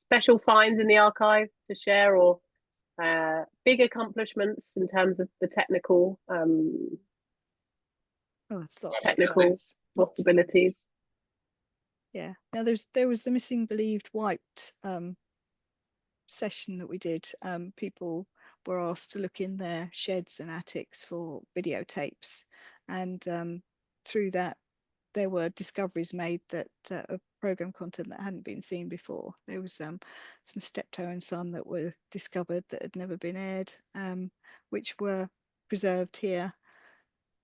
special finds in the archive to share, or big accomplishments in terms of the technical technical possibilities? Yeah. Now there was the missing believed wiped session that we did. People were asked to look in their sheds and attics for videotapes, and through that there were discoveries made that of program content that hadn't been seen before. There was some Steptoe and Son that were discovered that had never been aired, which were preserved here,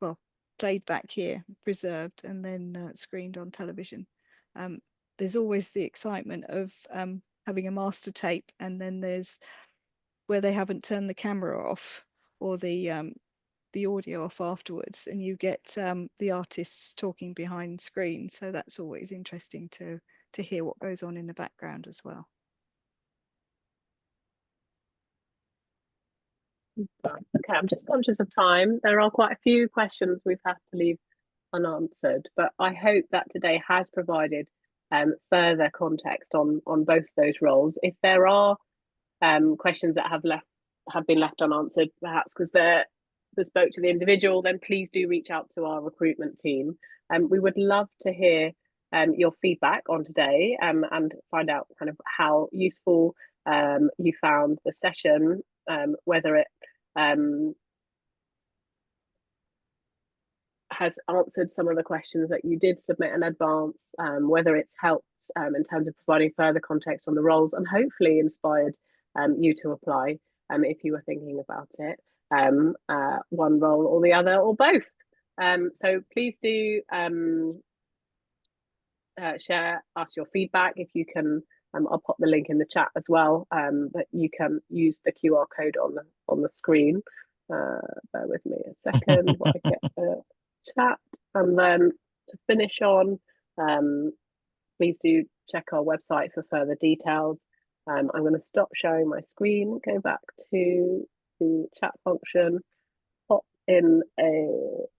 well, played back here, preserved, and then screened on television. There's always the excitement of having a master tape, and then there's where they haven't turned the camera off or the audio off afterwards, and you get the artists talking behind screen. So that's always interesting to hear what goes on in the background as well. Okay, I'm just conscious of time. There are quite a few questions we've had to leave unanswered, but I hope that today has provided further context on both those roles. If there are questions that have been left unanswered, perhaps because they're bespoke to the individual, then please do reach out to our recruitment team. We would love to hear your feedback on today and find out kind of how useful you found the session, whether it has answered some of the questions that you did submit in advance, whether it's helped in terms of providing further context on the roles, and hopefully inspired you to apply if you were thinking about it, one role or the other or both. So please do share us your feedback. If you can, I'll pop the link in the chat as well, but you can use the QR code on the screen. Bear with me a second while I get the chat. And then to finish on, please do check our website for further details. I'm going to stop sharing my screen, go back to the chat function, pop in a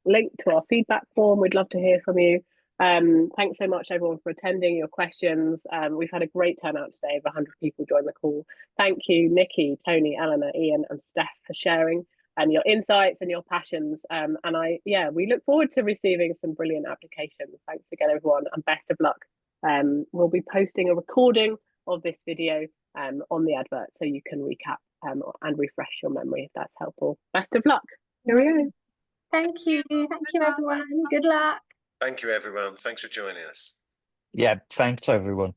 link to our feedback form. We'd love to hear from you. Thanks so much everyone for attending, your questions. We've had a great turnout today, over 100 people joined the call. Thank you, Nikki, Tony, Eleanor, Ian and Steph for sharing and your insights and your passions. And we look forward to receiving some brilliant applications. Thanks again, everyone, and best of luck. We'll be posting a recording of this video on the advert so you can recap and refresh your memory if that's helpful. Best of luck. Cheerio. Thank you everyone. Good luck. Thank you, everyone. Thanks for joining us. Yeah, thanks everyone.